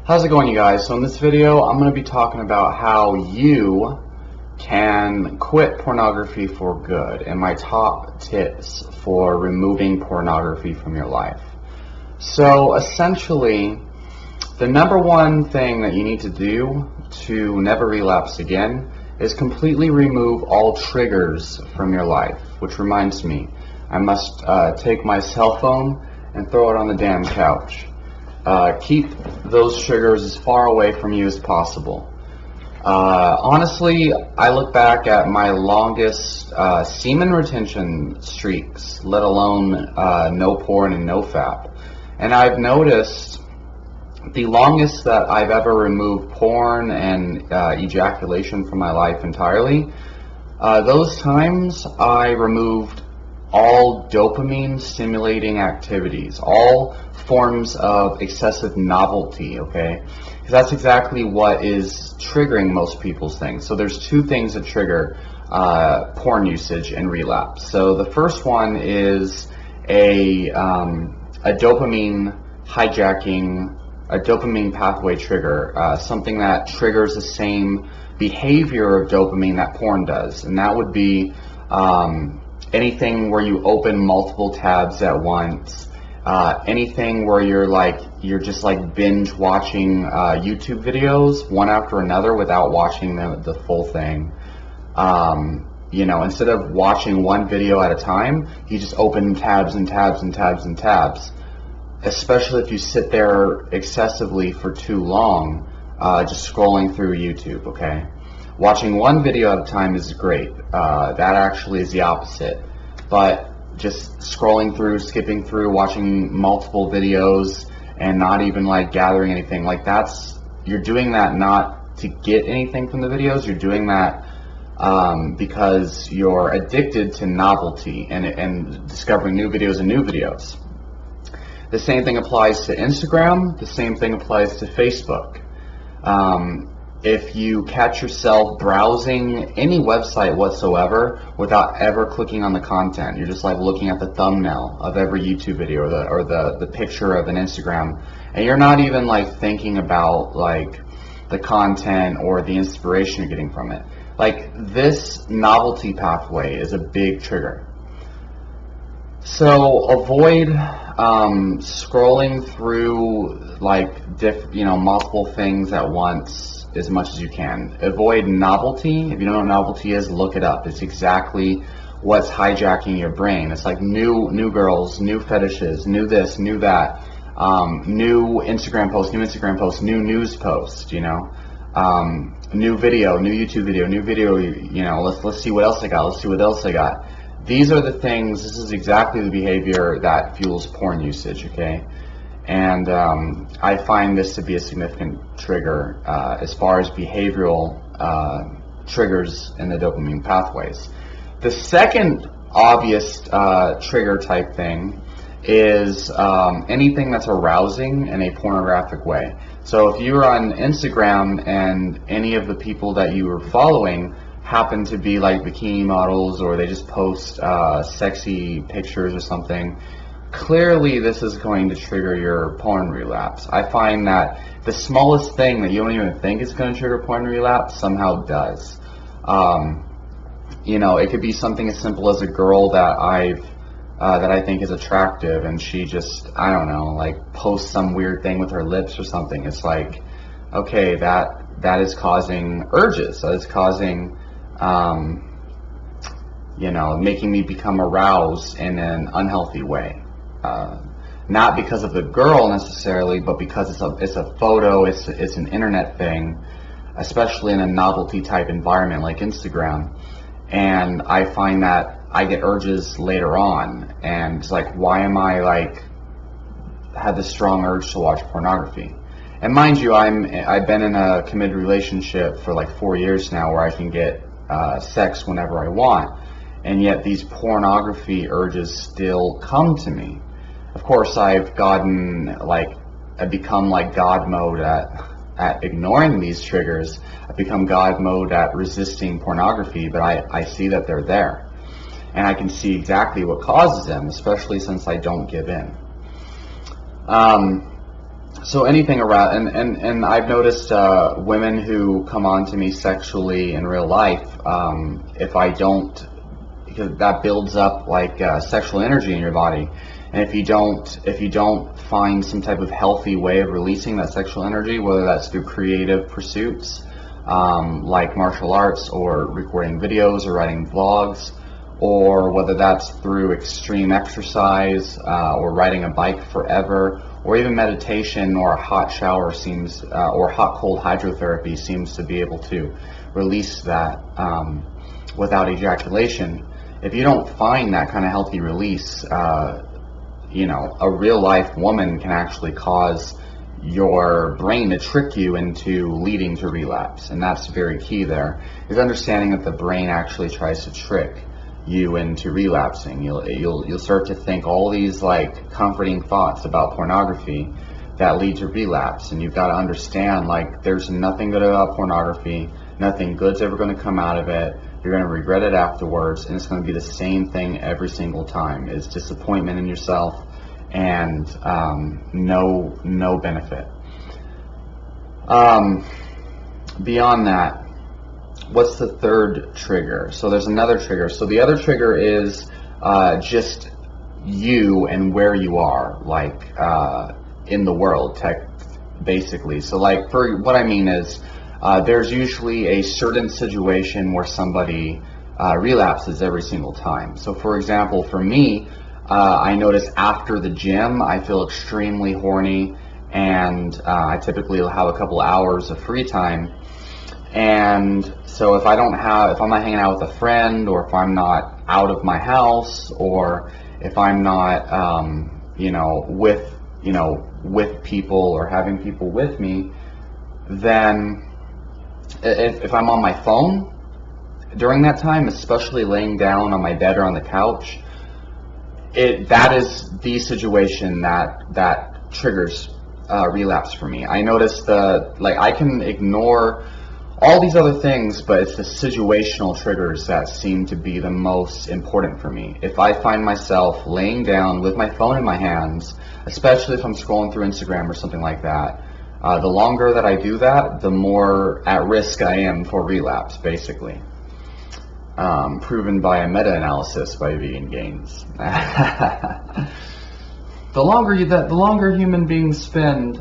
How's it going, you guys? So in this video I'm going to be talking about how you can quit pornography for good and my top tips for removing pornography from your life. So essentially, the number one thing that you need to do to never relapse again is completely remove all triggers from your life. Which reminds me, I must take my cell phone and throw it on the damn couch. Keep those triggers as far away from you as possible. Honestly, I look back at my longest semen retention streaks, let alone no porn and NOFAP, and I've noticed the longest that I've ever removed porn and ejaculation from my life entirely, those times I removed all dopamine stimulating activities, all forms of excessive novelty, okay? Because that's exactly what is triggering most people's things. So there's two things that trigger porn usage and relapse. So the first one is a dopamine hijacking, a dopamine pathway trigger, something that triggers the same behavior of dopamine that porn does, and that would be anything where you open multiple tabs at once, anything where you're just like binge watching YouTube videos one after another without watching the full thing. You know, instead of watching one video at a time, you just open tabs and tabs and tabs and tabs. Especially if you sit there excessively for too long, just scrolling through YouTube, okay? Watching one video at a time is great. That actually is the opposite. But just scrolling through, skipping through, watching multiple videos and not even like gathering anything, like you're doing that not to get anything from the videos, you're doing that because you're addicted to novelty and discovering new videos and new videos. The same thing applies to Instagram, the same thing applies to Facebook. If you catch yourself browsing any website whatsoever without ever clicking on the content, you're just like looking at the thumbnail of every YouTube video or the picture of an Instagram, and you're not even like thinking about like the content or the inspiration you're getting from it. Like, this novelty pathway is a big trigger. So avoid scrolling through like multiple things at once as much as you can. Avoid novelty. If you don't know what novelty is, look it up. It's exactly what's hijacking your brain. It's like new girls, new fetishes, new this, new that, new Instagram post, new news post, new video, new YouTube video, new video, let's see what else I got. These are the things, this is exactly the behavior that fuels porn usage, okay? And I find this to be a significant trigger as far as behavioral triggers in the dopamine pathways. The second obvious trigger type thing is anything that's arousing in a pornographic way. So if you're on Instagram and any of the people that you were following happen to be like bikini models, or they just post sexy pictures or something, clearly this is going to trigger your porn relapse. I find that the smallest thing that you don't even think is going to trigger porn relapse somehow does. It could be something as simple as a girl that I think is attractive, and she just, I don't know, like posts some weird thing with her lips or something. It's like, okay, that is causing urges. That is causing making me become aroused in an unhealthy way. Not because of the girl necessarily, but because it's a photo, it's an internet thing, especially in a novelty type environment like Instagram. And I find that I get urges later on, and it's like, why am I had this strong urge to watch pornography? And mind you, I've been in a committed relationship for like 4 years now, where I can get sex whenever I want, and yet these pornography urges still come to me. Of course, I've become like God mode at ignoring these triggers. I've become God mode at resisting pornography, but I see that they're there, and I can see exactly what causes them, especially since I don't give in. So anything around, and I've noticed women who come on to me sexually in real life, if I don't, because that builds up like sexual energy in your body, and if you don't find some type of healthy way of releasing that sexual energy, whether that's through creative pursuits like martial arts or recording videos or writing vlogs, or whether that's through extreme exercise or riding a bike forever, or even meditation or a hot shower seems, or hot cold hydrotherapy seems to be able to release that without ejaculation. If you don't find that kind of healthy release, you know, a real life woman can actually cause your brain to trick you into leading to relapse. And that's very key there, is understanding that the brain actually tries to trick you into relapsing. You'll start to think all these like comforting thoughts about pornography that lead to relapse, and you've got to understand like there's nothing good about pornography, nothing good's ever going to come out of it. You're going to regret it afterwards, and it's going to be the same thing every single time. It's disappointment in yourself and no benefit. Beyond that, what's the third trigger? So there's another trigger. So the other trigger is just you and where you are, like in the world, basically. So like, for what I mean is, there's usually a certain situation where somebody relapses every single time. So for example, for me, I notice after the gym, I feel extremely horny, and I typically will have a couple hours of free time. And so if I'm not hanging out with a friend, or if I'm not out of my house, or if I'm not, with people or having people with me, then if I'm on my phone during that time, especially laying down on my bed or on the couch, that is the situation that triggers relapse for me. I notice I can ignore all these other things, but it's the situational triggers that seem to be the most important for me. If I find myself laying down with my phone in my hands, especially if I'm scrolling through Instagram or something like that, the longer that I do that, the more at risk I am for relapse, basically. Proven by a meta-analysis by Vegan Gains. The longer human beings spend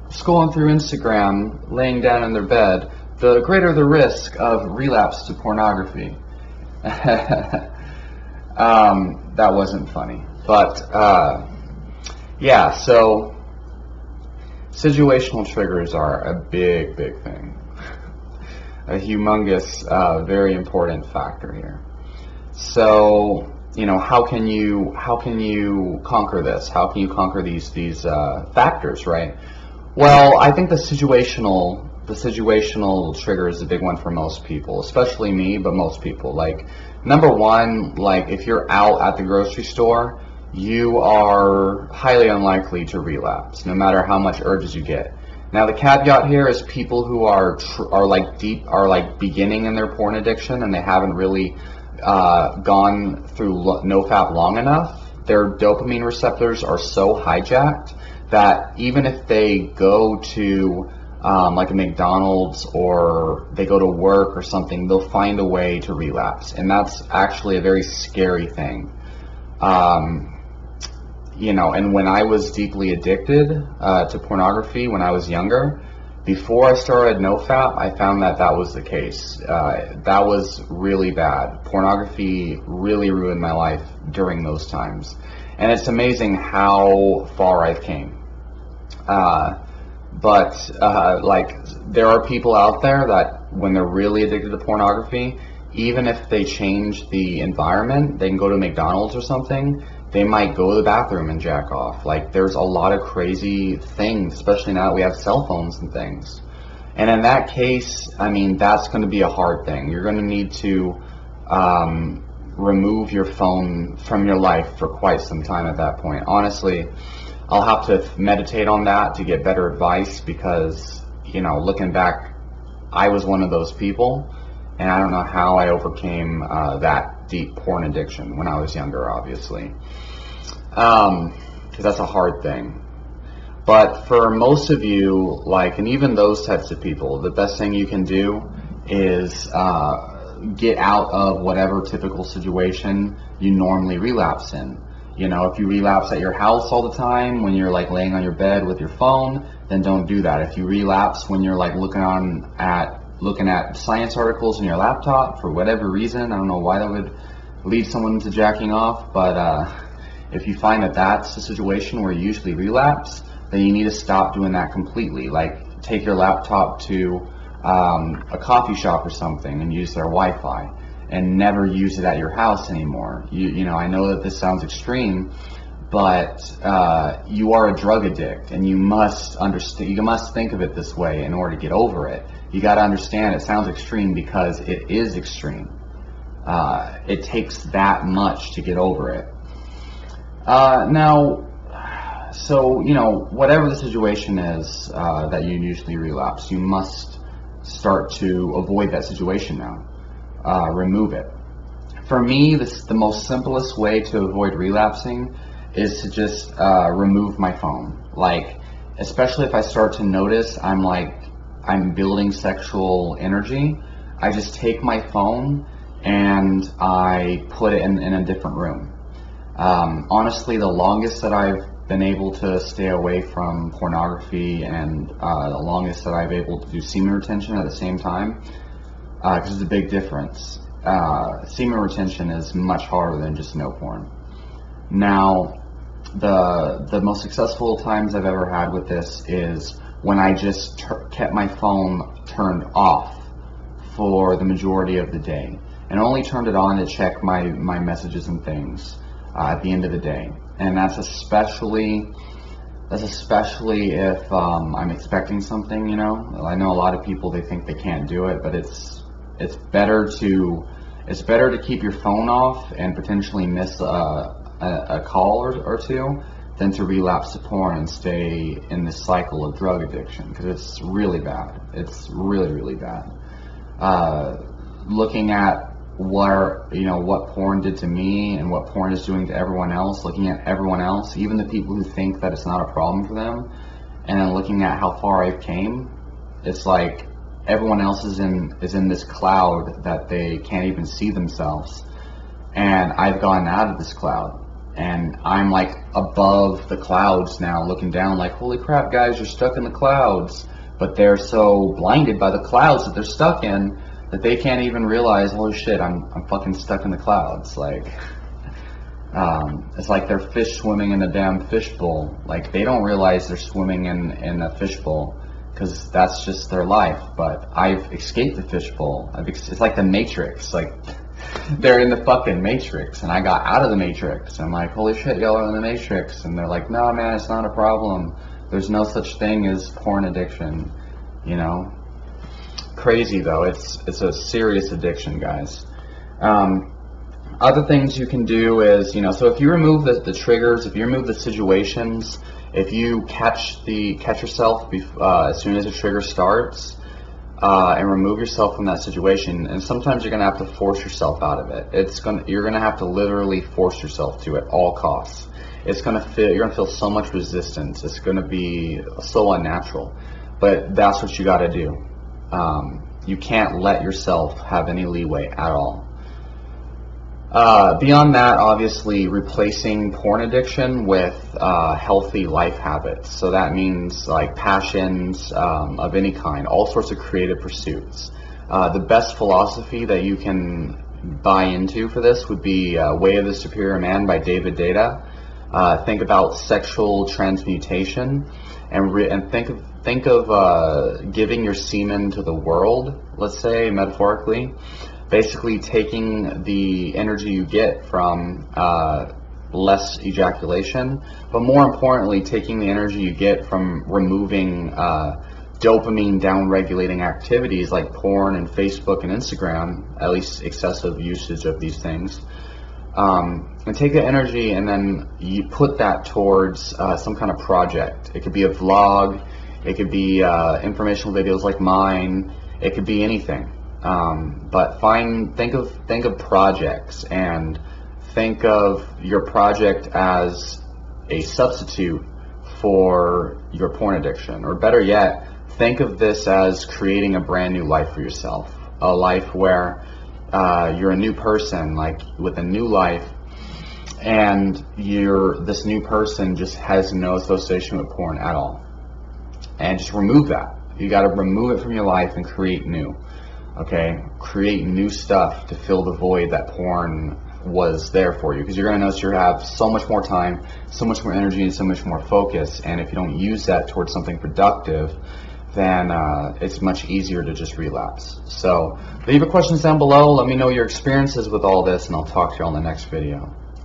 scrolling through Instagram, laying down in their bed, the greater the risk of relapse to pornography. That wasn't funny, but yeah. So situational triggers are a big thing, a humongous, very important factor here. So, you know, how can you conquer this? How can you conquer these factors, right? Well, I think the situational trigger is a big one for most people, especially me, but most people. Like, number one, like if you're out at the grocery store, you are highly unlikely to relapse, no matter how much urges you get. Now, the caveat here is people who are beginning in their porn addiction and they haven't really gone through NOFAP long enough. Their dopamine receptors are so hijacked that even if they go to like a McDonald's or they go to work or something, they'll find a way to relapse, and that's actually a very scary thing. You know, and when I was deeply addicted to pornography when I was younger, before I started NoFap, I found that was the case. That was really bad. Pornography really ruined my life during those times, and it's amazing how far I've came. But like, there are people out there that when they're really addicted to pornography, even if they change the environment, they can go to McDonald's or something, they might go to the bathroom and jack off. Like, there's a lot of crazy things, especially now that we have cell phones and things. And in that case, I mean, that's going to be a hard thing. You're going to need to remove your phone from your life for quite some time at that point. Honestly, I'll have to meditate on that to get better advice, because, you know, looking back, I was one of those people, and I don't know how I overcame that deep porn addiction when I was younger, obviously, because that's a hard thing. But for most of you, like, and even those types of people, the best thing you can do is get out of whatever typical situation you normally relapse in. You know, if you relapse at your house all the time when you're like laying on your bed with your phone, then don't do that. If you relapse when you're like looking at science articles in your laptop for whatever reason, I don't know why that would lead someone to jacking off, but if you find that that's the situation where you usually relapse, then you need to stop doing that completely. Like, take your laptop to a coffee shop or something and use their Wi-Fi, and never use it at your house anymore. You know, I know that this sounds extreme, but you are a drug addict, and you must understand. You must think of it this way in order to get over it. You got to understand it sounds extreme because it is extreme. It takes that much to get over it. Now, so, you know, whatever the situation is that you usually relapse, you must start to avoid that situation now. Remove it. For me, the most simplest way to avoid relapsing is to just remove my phone. Like, especially if I start to notice I'm building sexual energy, I just take my phone and I put it in a different room. Honestly, the longest that I've been able to stay away from pornography, and the longest that I've been able to do semen retention at the same time, because there's a big difference. Semen retention is much harder than just no porn. Now, the most successful times I've ever had with this is when I just kept my phone turned off for the majority of the day, and only turned it on to check my messages and things at the end of the day. And that's especially if I'm expecting something, you know. I know a lot of people, they think they can't do it, but it's better to keep your phone off and potentially miss a call or two than to relapse to porn and stay in this cycle of drug addiction, because it's really bad. It's really, really bad. Looking at what porn did to me and what porn is doing to everyone else, looking at everyone else, even the people who think that it's not a problem for them, and then looking at how far I've came, it's like everyone else is in this cloud that they can't even see themselves, and I've gotten out of this cloud, and I'm like above the clouds now, looking down like, holy crap guys, you're stuck in the clouds. But they're so blinded by the clouds that they're stuck in that they can't even realize, holy shit, I'm fucking stuck in the clouds. Like, it's like they're fish swimming in a damn fishbowl. Like, they don't realize they're swimming in a fishbowl because that's just their life. But I've escaped the fishbowl. It's like the Matrix. Like, they're in the fucking Matrix, and I got out of the Matrix. I'm like, holy shit, y'all are in the Matrix. And they're like, no, man, it's not a problem. There's no such thing as porn addiction, you know. Crazy though. It's a serious addiction, guys. Other things you can do is, so if you remove the triggers, if you remove the situations, if you catch yourself as soon as a trigger starts, and remove yourself from that situation, and sometimes you're gonna have to force yourself out of it. You're gonna have to literally force yourself to at all costs. You're gonna feel so much resistance. It's gonna be so unnatural, but that's what you gotta do. You can't let yourself have any leeway at all. Beyond that, obviously, replacing porn addiction with healthy life habits. So that means like passions of any kind, all sorts of creative pursuits. The best philosophy that you can buy into for this would be Way of the Superior Man by David Deida. Think about sexual transmutation, and think of giving your semen to the world, let's say, metaphorically. Basically taking the energy you get from less ejaculation, but more importantly, taking the energy you get from removing dopamine down-regulating activities like porn and Facebook and Instagram, at least excessive usage of these things. And take the energy and then you put that towards some kind of project. It could be a vlog, it could be informational videos like mine, it could be anything. But think of projects, and think of your project as a substitute for your porn addiction. Or better yet, think of this as creating a brand new life for yourself. A life where you're a new person, like with a new life, and this new person just has no association with porn at all. And just remove that. You got to remove it from your life and create new. Okay? Create new stuff to fill the void that porn was there for you, because you're going to notice you have so much more time, so much more energy, and so much more focus. And if you don't use that towards something productive, then it's much easier to just relapse. So leave your questions down below. Let me know your experiences with all this, and I'll talk to you on the next video.